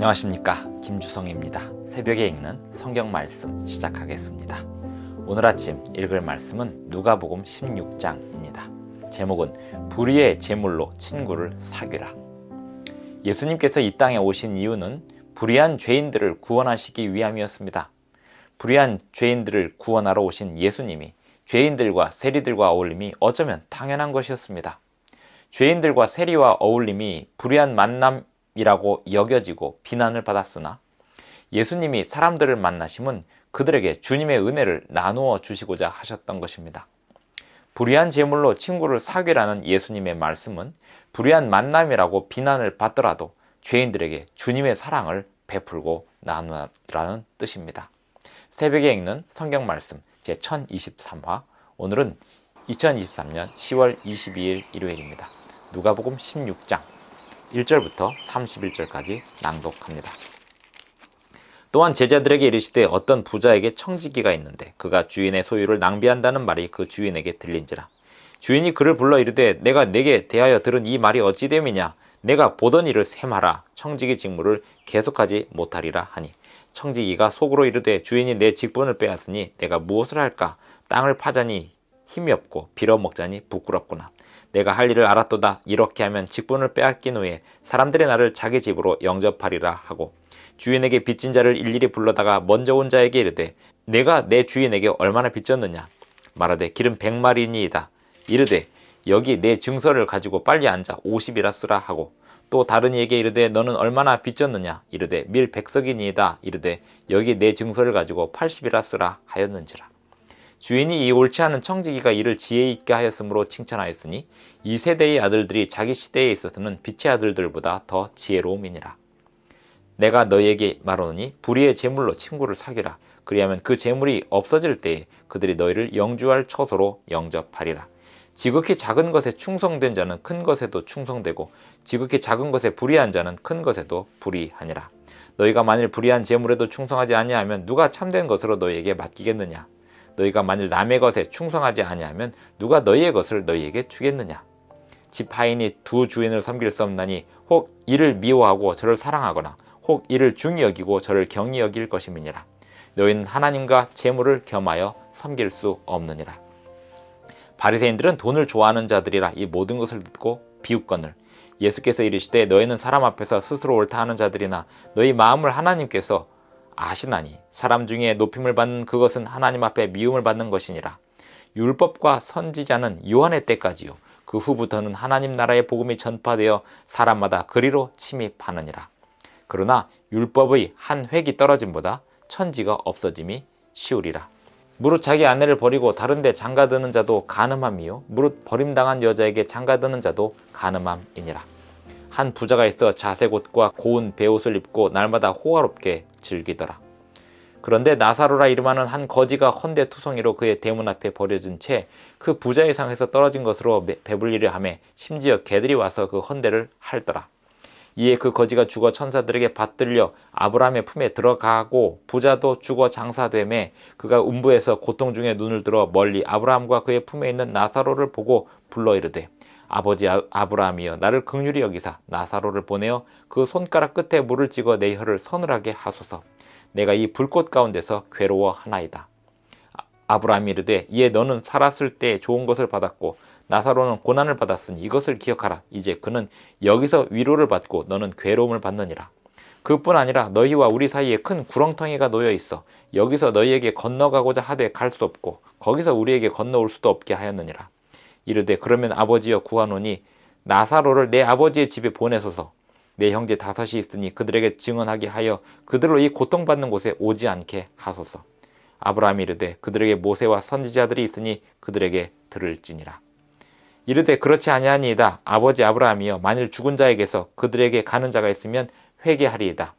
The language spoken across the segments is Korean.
안녕하십니까, 김주성입니다. 새벽에 읽는 성경 말씀 시작하겠습니다. 오늘 아침 읽을 말씀은 누가복음 16장입니다. 제목은 불의의 제물로 친구를 사귀라. 예수님께서 이 땅에 오신 이유는 불의한 죄인들을 구원하시기 위함이었습니다. 불의한 죄인들을 구원하러 오신 예수님이 죄인들과 세리들과 어울림이 어쩌면 당연한 것이었습니다. 죄인들과 세리와 어울림이 불의한 만남이라고 여겨지고 비난을 받았으나 예수님이 사람들을 만나심은 그들에게 주님의 은혜를 나누어 주시고자 하셨던 것입니다. 불의한 제물로 친구를 사귀라는 예수님의 말씀은 불의한 만남이라고 비난을 받더라도 죄인들에게 주님의 사랑을 베풀고 나누라는 뜻입니다. 새벽에 읽는 성경 말씀 제1023화, 오늘은 2023년 10월 22일 일요일입니다. 누가복음 16장 1절부터 31절까지 낭독합니다. 또한 제자들에게 이르시되 어떤 부자에게 청지기가 있는데 그가 주인의 소유를 낭비한다는 말이 그 주인에게 들린지라. 주인이 그를 불러 이르되 내가 내게 대하여 들은 이 말이 어찌 됨이냐. 내가 보던 일을 셈하라. 청지기 직무를 계속하지 못하리라 하니 청지기가 속으로 이르되 주인이 내 직분을 빼앗으니 내가 무엇을 할까. 땅을 파자니 힘이 없고 빌어먹자니 부끄럽구나. 내가 할 일을 알았도다. 이렇게 하면 직분을 빼앗긴 후에 사람들이 나를 자기 집으로 영접하리라 하고 주인에게 빚진 자를 일일이 불러다가 먼저 온 자에게 이르되 내가 내 주인에게 얼마나 빚졌느냐. 말하되 기름 100마리니이다. 이르되 여기 내 증서를 가지고 빨리 앉아 50이라 쓰라 하고 또 다른 이에게 이르되 너는 얼마나 빚졌느냐. 이르되 밀 100석이니이다. 이르되 여기 내 증서를 가지고 80이라 쓰라 하였는지라. 주인이 이 옳지 않은 청지기가 이를 지혜 있게 하였으므로 칭찬하였으니 이 세대의 아들들이 자기 시대에 있어서는 빛의 아들들보다 더 지혜로움이니라. 내가 너희에게 말하노니 불의의 제물로 친구를 사귀라. 그리하면 그 제물이 없어질 때에 그들이 너희를 영주할 처소로 영접하리라. 지극히 작은 것에 충성된 자는 큰 것에도 충성되고 지극히 작은 것에 불의한 자는 큰 것에도 불의하니라. 너희가 만일 불의한 제물에도 충성하지 아니하면 누가 참된 것으로 너희에게 맡기겠느냐. 너희가 만일 남의 것에 충성하지 아니하면 누가 너희의 것을 너희에게 주겠느냐. 집 하인이 두 주인을 섬길 수 없나니 혹 이를 미워하고 저를 사랑하거나 혹 이를 중히 여기고 저를 경히 여길 것임이니라. 너희는 하나님과 재물을 겸하여 섬길 수 없느니라. 바리새인들은 돈을 좋아하는 자들이라 이 모든 것을 듣고 비웃거늘 예수께서 이르시되 너희는 사람 앞에서 스스로 옳다 하는 자들이나 너희 마음을 하나님께서 아시나니 사람 중에 높임을 받는 그것은 하나님 앞에 미움을 받는 것이니라. 율법과 선지자는 요한의 때까지요 그 후부터는 하나님 나라의 복음이 전파되어 사람마다 그리로 침입하느니라. 그러나 율법의 한 획이 떨어짐보다 천지가 없어짐이 쉬우리라. 무릇 자기 아내를 버리고 다른 데 장가드는 자도 간음함이요 무릇 버림당한 여자에게 장가드는 자도 간음함이니라. 한 부자가 있어 자색 옷과 고운 베옷을 입고 날마다 호화롭게 즐기더라. 그런데 나사로라 이름하는 한 거지가 헌데 투성이로 그의 대문 앞에 버려진 채 그 부자의 상에서 떨어진 것으로 배불리려 하매 심지어 개들이 와서 그 헌데를 핥더라. 이에 그 거지가 죽어 천사들에게 받들려 아브라함의 품에 들어가고 부자도 죽어 장사되매 그가 음부에서 고통 중에 눈을 들어 멀리 아브라함과 그의 품에 있는 나사로를 보고 불러 이르되 아버지 아브라함이여 나를 긍휼히 여기사 나사로를 보내어 그 손가락 끝에 물을 찍어 내 혀를 서늘하게 하소서. 내가 이 불꽃 가운데서 괴로워하나이다. 아브라함이 이르되 이에 너는 살았을 때 좋은 것을 받았고 나사로는 고난을 받았으니 이것을 기억하라. 이제 그는 여기서 위로를 받고 너는 괴로움을 받느니라. 그뿐 아니라 너희와 우리 사이에 큰 구렁텅이가 놓여 있어 여기서 너희에게 건너가고자 하되 갈 수 없고 거기서 우리에게 건너올 수도 없게 하였느니라. 이르되 그러면 아버지여 구하노니 나사로를 내 아버지의 집에 보내소서. 내 형제 5이 있으니 그들에게 증언하게 하여 그들로 이 고통받는 곳에 오지 않게 하소서. 아브라함이 이르되 그들에게 모세와 선지자들이 있으니 그들에게 들을지니라. 이르되 그렇지 아니하니이다. 아버지 아브라함이여 만일 죽은 자에게서 그들에게 가는 자가 있으면 회개하리이다.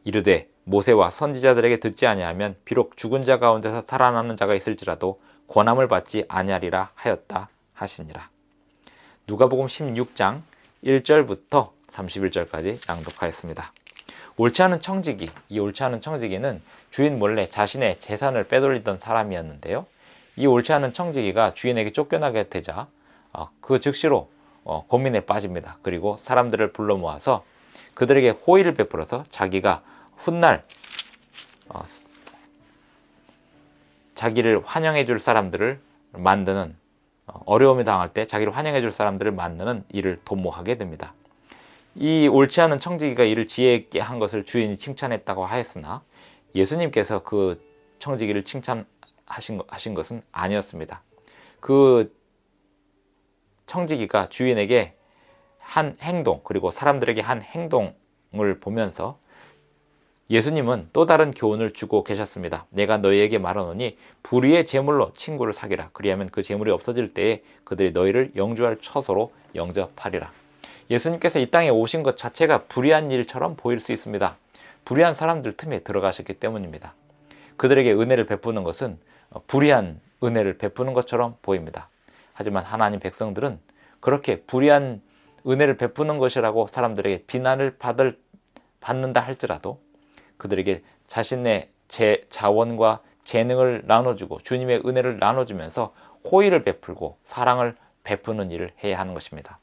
이르되 모세와 선지자들에게 듣지 아니하면 비록 죽은 자 가운데서 살아나는 자가 있을지라도 권함을 받지 아니하리라 하였다 하시니라. 누가복음 16장 1절부터 31절까지 낭독하였습니다. 옳지 않은 청지기, 이 옳지 않은 청지기는 주인 몰래 자신의 재산을 빼돌리던 사람이었는데요. 이 옳지 않은 청지기가 주인에게 쫓겨나게 되자 그 즉시로 고민에 빠집니다. 그리고 사람들을 불러 모아서 그들에게 호의를 베풀어서 자기가 훗날 자기를 환영해 줄 사람들을 만드는, 어려움에 당할 때 자기를 환영해 줄 사람들을 만드는 일을 도모하게 됩니다. 이 옳지 않은 청지기가 이를 지혜 있게 한 것을 주인이 칭찬했다고 하였으나 예수님께서 그 청지기를 칭찬하신 것은 아니었습니다. 그 청지기가 주인에게 한 행동, 그리고 사람들에게 한 행동을 보면서 예수님은 또 다른 교훈을 주고 계셨습니다. 내가 너희에게 말하노니 불의의 제물로 친구를 사귀라. 그리하면 그 제물이 없어질 때에 그들이 너희를 영주할 처소로 영접하리라. 예수님께서 이 땅에 오신 것 자체가 불의한 일처럼 보일 수 있습니다. 불의한 사람들 틈에 들어가셨기 때문입니다. 그들에게 은혜를 베푸는 것은 불의한 은혜를 베푸는 것처럼 보입니다. 하지만 하나님 백성들은 그렇게 불의한 은혜를 베푸는 것이라고 사람들에게 비난을 받는다 할지라도 그들에게 자신의 자원과 재능을 나눠주고 주님의 은혜를 나눠주면서 호의를 베풀고 사랑을 베푸는 일을 해야 하는 것입니다.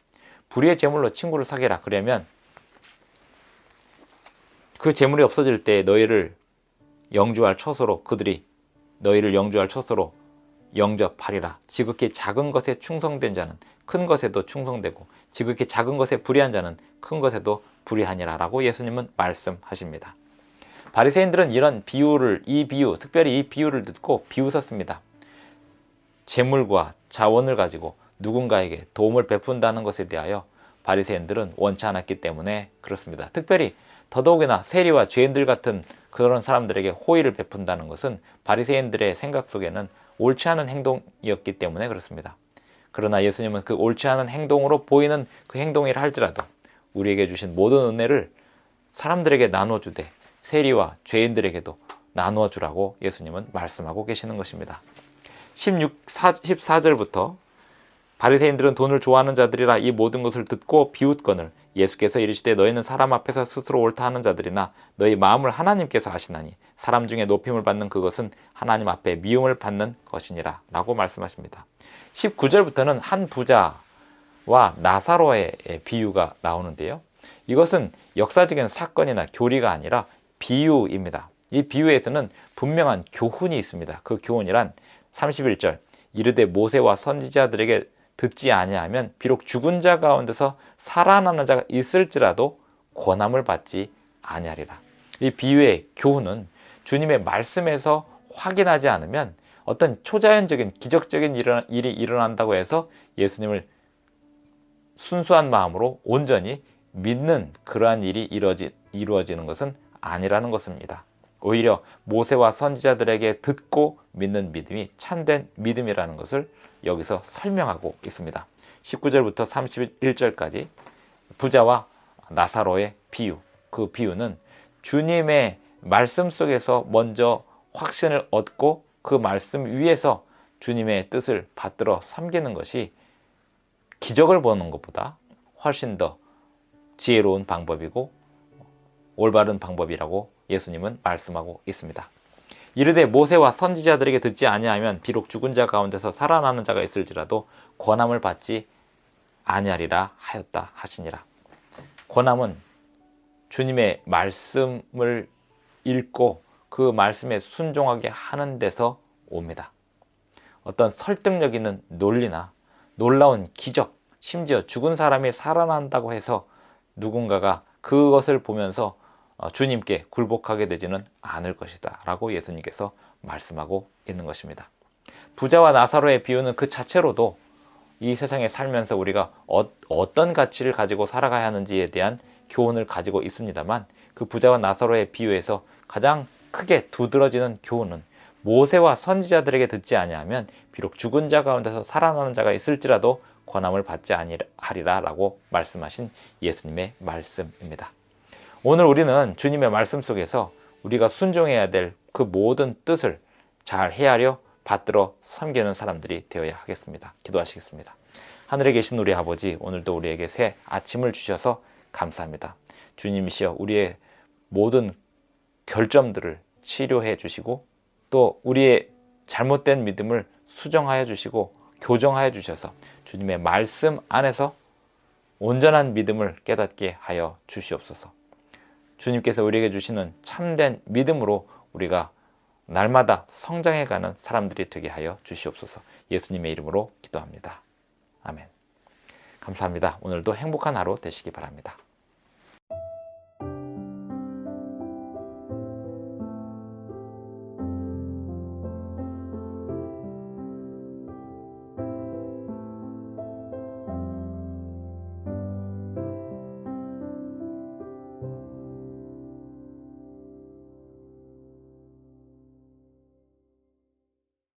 불의의 제물로 친구를 사귀라. 그러면 그 제물이 없어질 때 너희를 영주할 처소로, 그들이 너희를 영주할 처소로 영접하리라. 지극히 작은 것에 충성된 자는 큰 것에도 충성되고 지극히 작은 것에 불의한 자는 큰 것에도 불의하니라 라고 예수님은 말씀하십니다. 바리새인들은 특별히 이 비유를 듣고 비웃었습니다. 재물과 자원을 가지고 누군가에게 도움을 베푼다는 것에 대하여 바리새인들은 원치 않았기 때문에 그렇습니다. 특별히 더더욱이나 세리와 죄인들 같은 그런 사람들에게 호의를 베푼다는 것은 바리새인들의 생각 속에는 옳지 않은 행동이었기 때문에 그렇습니다. 그러나 예수님은 그 옳지 않은 행동으로 보이는 그 행동이라 할지라도 우리에게 주신 모든 은혜를 사람들에게 나눠주되 세리와 죄인들에게도 나누어 주라고 예수님은 말씀하고 계시는 것입니다. 14절부터 바리새인들은 돈을 좋아하는 자들이라 이 모든 것을 듣고 비웃거늘 예수께서 이르시되 너희는 사람 앞에서 스스로 옳다 하는 자들이나 너희 마음을 하나님께서 아시나니 사람 중에 높임을 받는 그것은 하나님 앞에 미움을 받는 것이니라 라고 말씀하십니다. 19절부터는 한 부자와 나사로의 비유가 나오는데요. 이것은 역사적인 사건이나 교리가 아니라 비유입니다. 이 비유에서는 분명한 교훈이 있습니다. 그 교훈이란 31절 이르되 모세와 선지자들에게 듣지 아니하면 비록 죽은 자 가운데서 살아나는 자가 있을지라도 권함을 받지 아니하리라. 이 비유의 교훈은 주님의 말씀에서 확인하지 않으면 어떤 초자연적인 기적적인 일이 일어난다고 해서 예수님을 순수한 마음으로 온전히 믿는 그러한 일이 이루어지는 것은 아니라는 것입니다. 오히려 모세와 선지자들에게 듣고 믿는 믿음이 참된 믿음이라는 것을 여기서 설명하고 있습니다. 19절부터 31절까지 부자와 나사로의 비유, 그 비유는 주님의 말씀 속에서 먼저 확신을 얻고 그 말씀 위에서 주님의 뜻을 받들어 섬기는 것이 기적을 보는 것보다 훨씬 더 지혜로운 방법이고 올바른 방법이라고 예수님은 말씀하고 있습니다. 이르되 모세와 선지자들에게 듣지 아니하면 비록 죽은 자 가운데서 살아나는 자가 있을지라도 권함을 받지 아니하리라 하였다 하시니라. 권함은 주님의 말씀을 읽고 그 말씀에 순종하게 하는 데서 옵니다. 어떤 설득력 있는 논리나 놀라운 기적, 심지어 죽은 사람이 살아난다고 해서 누군가가 그것을 보면서 주님께 굴복하게 되지는 않을 것이다 라고 예수님께서 말씀하고 있는 것입니다. 부자와 나사로의 비유는 그 자체로도 이 세상에 살면서 우리가 어떤 가치를 가지고 살아가야 하는지에 대한 교훈을 가지고 있습니다만 그 부자와 나사로의 비유에서 가장 크게 두드러지는 교훈은 모세와 선지자들에게 듣지 아니하면 비록 죽은 자 가운데서 살아나는 자가 있을지라도 권함을 받지 아니하리라 라고 말씀하신 예수님의 말씀입니다. 오늘 우리는 주님의 말씀 속에서 우리가 순종해야 될 그 모든 뜻을 잘 헤아려 받들어 섬기는 사람들이 되어야 하겠습니다. 기도하시겠습니다. 하늘에 계신 우리 아버지, 오늘도 우리에게 새 아침을 주셔서 감사합니다. 주님이시여 우리의 모든 결점들을 치료해 주시고 또 우리의 잘못된 믿음을 수정하여 주시고 교정하여 주셔서 주님의 말씀 안에서 온전한 믿음을 깨닫게 하여 주시옵소서. 주님께서 우리에게 주시는 참된 믿음으로 우리가 날마다 성장해가는 사람들이 되게 하여 주시옵소서. 예수님의 이름으로 기도합니다. 아멘. 감사합니다. 오늘도 행복한 하루 되시기 바랍니다.